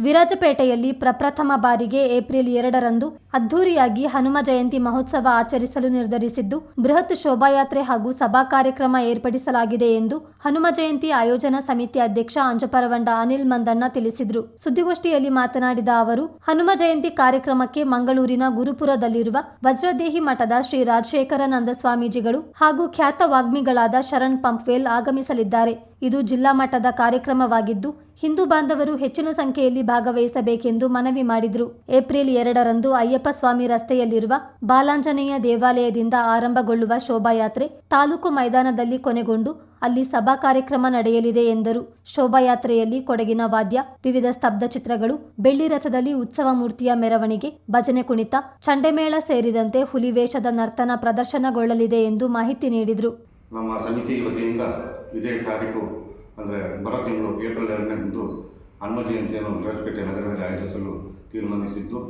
ವಿರಾಜಪೇಟೆಯಲ್ಲಿ ಪ್ರಪ್ರಥಮ ಬಾರಿಗೆ ಏಪ್ರಿಲ್ 2ರಂದು ಅದ್ಧೂರಿಯಾಗಿ ಹನುಮ ಜಯಂತಿ ಮಹೋತ್ಸವ ಆಚರಿಸಲು ನಿರ್ಧರಿಸಿದ್ದು, ಬೃಹತ್ ಶೋಭಾಯಾತ್ರೆ ಹಾಗೂ ಸಭಾ ಕಾರ್ಯಕ್ರಮ ಏರ್ಪಡಿಸಲಾಗಿದೆ ಎಂದು ಹನುಮ ಜಯಂತಿ ಆಯೋಜನಾ ಸಮಿತಿ ಅಧ್ಯಕ್ಷ ಅಂಜಪರವಂಡ ಅನಿಲ್ ಮಂದಣ್ಣ ತಿಳಿಸಿದರು. ಸುದ್ದಿಗೋಷ್ಠಿಯಲ್ಲಿ ಮಾತನಾಡಿದ ಅವರು, ಹನುಮ ಜಯಂತಿ ಕಾರ್ಯಕ್ರಮಕ್ಕೆ ಮಂಗಳೂರಿನ ಗುರುಪುರದಲ್ಲಿರುವ ವಜ್ರದೇಹಿ ಮಠದ ಶ್ರೀ ರಾಜಶೇಖರಾನಂದ ಸ್ವಾಮೀಜಿಗಳು ಹಾಗೂ ಖ್ಯಾತ ವಾಗ್ಮಿಗಳಾದ ಶರಣ್ ಪಂಪ್ವೇಲ್ ಆಗಮಿಸಲಿದ್ದಾರೆ. ಇದು ಜಿಲ್ಲಾ ಮಟ್ಟದ ಕಾರ್ಯಕ್ರಮವಾಗಿದ್ದು, ಹಿಂದೂ ಬಾಂಧವರು ಹೆಚ್ಚಿನ ಸಂಖ್ಯೆಯಲ್ಲಿ ಭಾಗವಹಿಸಬೇಕೆಂದು ಮನವಿ ಮಾಡಿದರು. ಏಪ್ರಿಲ್ 2ರಂದು ಅಯ್ಯಪ್ಪ ಸ್ವಾಮಿ ರಸ್ತೆಯಲ್ಲಿರುವ ಬಾಲಾಂಜನೇಯ ದೇವಾಲಯದಿಂದ ಆರಂಭಗೊಳ್ಳುವ ಶೋಭಾಯಾತ್ರೆ ತಾಲೂಕು ಮೈದಾನದಲ್ಲಿ ಕೊನೆಗೊಂಡು ಅಲ್ಲಿ ಸಭಾ ಕಾರ್ಯಕ್ರಮ ನಡೆಯಲಿದೆ ಎಂದರು. ಶೋಭಾಯಾತ್ರೆಯಲ್ಲಿ ಕೊಡಗಿನ ವಾದ್ಯ, ವಿವಿಧ ಸ್ತಬ್ಧ ಚಿತ್ರಗಳು, ಬೆಳ್ಳಿ ರಥದಲ್ಲಿ ಉತ್ಸವ ಮೂರ್ತಿಯ ಮೆರವಣಿಗೆ, ಭಜನೆ ಕುಣಿತ, ಚಂಡೆಮೇಳ ಸೇರಿದಂತೆ ಹುಲಿವೇಷದ ನರ್ತನ ಪ್ರದರ್ಶನಗೊಳ್ಳಲಿದೆ ಎಂದು ಮಾಹಿತಿ ನೀಡಿದರು. ನಮ್ಮ ಸಮಿತಿ ವತಿಯಿಂದ ಇದೇ ತಾರೀಕು ಅಂದರೆ ಬರೋ ತಿಂಗಳು ಏಪ್ರಿಲ್ 2ರಂದು ಹನುಮ ಜಯಂತಿಯನ್ನು ವಿರಾಜಪೇಟೆ ನಗರದಲ್ಲಿ ಆಯೋಜಿಸಲು ತೀರ್ಮಾನಿಸಿದ್ದು,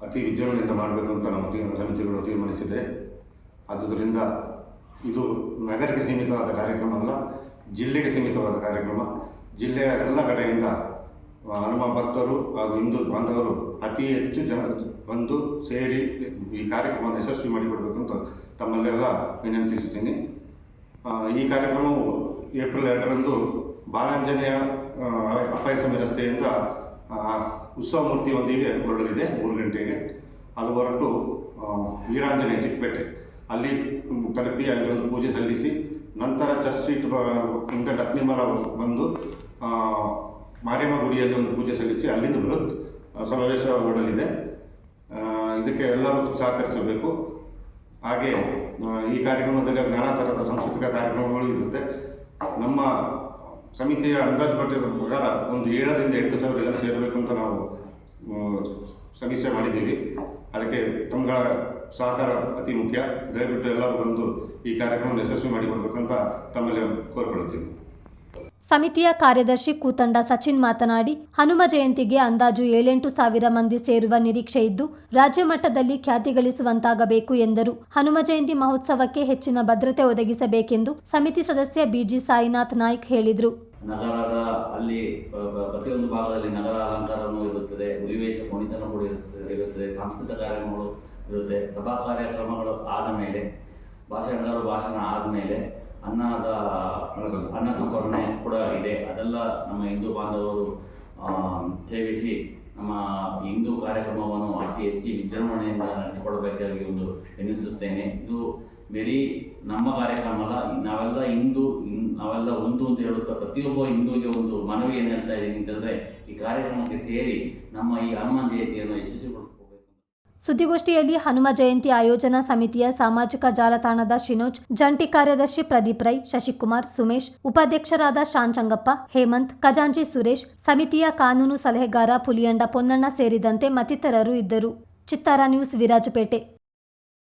ಅತಿ ವಿಜೃಂಭಣೆಯಿಂದ ಮಾಡಬೇಕು ಅಂತ ನಮ್ಮ ಸಮಿತಿಗಳು ತೀರ್ಮಾನಿಸಿದೆ. ಆದುದರಿಂದ ಇದು ನಗರಕ್ಕೆ ಸೀಮಿತವಾದ ಕಾರ್ಯಕ್ರಮ ಅಲ್ಲ, ಜಿಲ್ಲೆಗೆ ಸೀಮಿತವಾದ ಕಾರ್ಯಕ್ರಮ. ಜಿಲ್ಲೆಯ ಎಲ್ಲ ಕಡೆಯಿಂದ ಹನುಮ ಭಕ್ತರು ಹಾಗೂ ಹಿಂದೂ ಬಾಂಧವರು ಅತಿ ಹೆಚ್ಚು ಜನ ಬಂದು ಸೇರಿ ಈ ಕಾರ್ಯಕ್ರಮವನ್ನು ಯಶಸ್ವಿ ಮಾಡಿಕೊಡಬೇಕು ಅಂತ ತಮ್ಮಲ್ಲೆಲ್ಲ ವಿನಂತಿಸುತ್ತೀನಿ. ಈ ಕಾರ್ಯಕ್ರಮವು ಏಪ್ರಿಲ್ 2ರಂದು ಬಾಲಾಂಜನೇಯ ಅಪ್ಪಾಯಸ್ವಾಮಿ ರಸ್ತೆಯಿಂದ ಉತ್ಸವ ಮೂರ್ತಿಯೊಂದಿಗೆ ಹೊರಡಲಿದೆ 3 ಗಂಟೆಗೆ. ಅದು ಹೊರಟು ವೀರಾಂಜನೇಯ ಚಿಕ್ಕಪೇಟೆ ಅಲ್ಲಿ ತಲುಪಿ ಅಲ್ಲಿ ಒಂದು ಪೂಜೆ ಸಲ್ಲಿಸಿ ನಂತರ ಚರ್ಚ್ ಸ್ಟ್ರೀಟ್ ಇಂದ ಡಕ್ನಿಮರ ಬಂದು ಮಾರಿಯಮ್ಮ ಗುಡಿಯಲ್ಲಿ ಒಂದು ಪೂಜೆ ಸಲ್ಲಿಸಿ ಅಲ್ಲಿಂದ ಬೃಹತ್ ಸಮಾವೇಶ ಹೊರಡಲಿದೆ. ಇದಕ್ಕೆ ಎಲ್ಲರೂ ಸಹಕರಿಸಬೇಕು. ಹಾಗೆ ಈ ಕಾರ್ಯಕ್ರಮದಲ್ಲಿ ನಾನಾ ಥರದ ಸಾಂಸ್ಕೃತಿಕ ಕಾರ್ಯಕ್ರಮಗಳು ಇರುತ್ತೆ. ನಮ್ಮ ಸಮಿತಿಯ ಅಂದಾಜು ಪಟ್ಟಿದ ಪ್ರಕಾರ ಒಂದು 7ರಿಂದ 8,000 ಜನ ಸೇರಬೇಕು ಅಂತ ನಾವು ಸಮೀಕ್ಷೆ ಮಾಡಿದ್ದೀವಿ. ಅದಕ್ಕೆ ತಮ್ಮಗಳ ಸಹಕಾರ ಅತಿ ಮುಖ್ಯ. ದಯವಿಟ್ಟು ಎಲ್ಲರೂ ಬಂದು ಈ ಕಾರ್ಯಕ್ರಮವನ್ನು ಯಶಸ್ವಿ ಮಾಡಿಕೊಡ್ಬೇಕು ಅಂತ ತಮ್ಮಲ್ಲಿ ಕೋರಿಕೊಳ್ಳುತ್ತೀನಿ. ಸಮಿತಿಯ ಕಾರ್ಯದರ್ಶಿ ಕೂತಂಡ ಸಚಿನ್ ಮಾತನಾಡಿ, ಹನುಮ ಜಯಂತಿಗೆ ಅಂದಾಜು 7-8 ಸಾವಿರ ಮಂದಿ ಸೇರುವ ನಿರೀಕ್ಷೆ ಇದ್ದು, ರಾಜ್ಯ ಮಟ್ಟದಲ್ಲಿ ಖ್ಯಾತಿ ಗಳಿಸುವಂತಾಗಬೇಕು ಎಂದರು. ಹನುಮ ಜಯಂತಿ ಮಹೋತ್ಸವಕ್ಕೆ ಹೆಚ್ಚಿನ ಭದ್ರತೆ ಒದಗಿಸಬೇಕೆಂದು ಸಮಿತಿ ಸದಸ್ಯ ಬಿಜಿ ಸಾಯಿನಾಥ್ ನಾಯ್ಕ್ ಹೇಳಿದರು. ನಗರದ ಅಲ್ಲಿ ಪ್ರತಿಯೊಂದು ಭಾಗದಲ್ಲಿ ನಗರ ಅಲಂಕಾರವೂ ಇರುತ್ತದೆ, ಹುಲಿವೇಷ ಕುಣಿತನೂ ಕೂಡ ಇರುತ್ತದೆ, ಸಾಂಸ್ಕೃತಿಕ ಕಾರ್ಯಕ್ರಮಗಳು ಇರುತ್ತೆ. ಸಭಾ ಕಾರ್ಯಕ್ರಮಗಳು ಆದ ಮೇಲೆ, ಭಾಷಣಗಾರರು ಭಾಷಣ ಆದಮೇಲೆ ಅನ್ನ ಸಂಸ್ಕರಣೆ ಕೂಡ ಇದೆ. ಅದೆಲ್ಲ ನಮ್ಮ ಹಿಂದೂ ಬಾಂಧವರು ಸೇವಿಸಿ ನಮ್ಮ ಹಿಂದೂ ಕಾರ್ಯಕ್ರಮವನ್ನು ಅತಿ ಹೆಚ್ಚು ವಿಜೃಂಭಣೆಯಿಂದ ನಡೆಸಿಕೊಡಬೇಕಾಗಿ ಎನ್ನಿಸುತ್ತೇನೆ. ಇದು ಬರೀ ನಮ್ಮ ಕಾರ್ಯಕ್ರಮ ಅಲ್ಲ, ನಾವೆಲ್ಲ ಒಂದು ಅಂತ ಹೇಳುತ್ತಾ ಪ್ರತಿಯೊಬ್ಬ ಹಿಂದೂಗೆ ಒಂದು ಮನವಿ ಏನು ಹೇಳ್ತಾ ಇದ್ದೀನಿ ಅಂತಂದರೆ, ಈ ಕಾರ್ಯಕ್ರಮಕ್ಕೆ ಸೇರಿ ನಮ್ಮ ಈ ಹನುಮಾನ್ ಜಯಂತಿಯನ್ನು ಯಶಸ್ವಿಗೊಳಿಸಬೇಕು. ಸುದ್ದಿಗೋಷ್ಠಿಯಲ್ಲಿ ಹನುಮ ಜಯಂತಿ ಆಯೋಜನಾ ಸಮಿತಿಯ ಸಾಮಾಜಿಕ ಜಾಲತಾಣದ ಶಿನೋಜ್, ಜಂಟಿ ಕಾರ್ಯದರ್ಶಿ ಪ್ರದೀಪ್ ರೈ, ಶಶಿಕುಮಾರ್, ಸುಮೇಶ್, ಉಪಾಧ್ಯಕ್ಷರಾದ ಶಾಂಚಂಗಪ್ಪ, ಹೇಮಂತ್, ಖಜಾಂಚಿ ಸುರೇಶ್, ಸಮಿತಿಯ ಕಾನೂನು ಸಲಹೆಗಾರ ಪುಲಿಯಂಡ ಪೊನ್ನಣ್ಣ ಸೇರಿದಂತೆ ಮತ್ತಿತರರು ಇದ್ದರು. ಚಿತ್ತಾರ ನ್ಯೂಸ್, ವಿರಾಜಪೇಟೆ.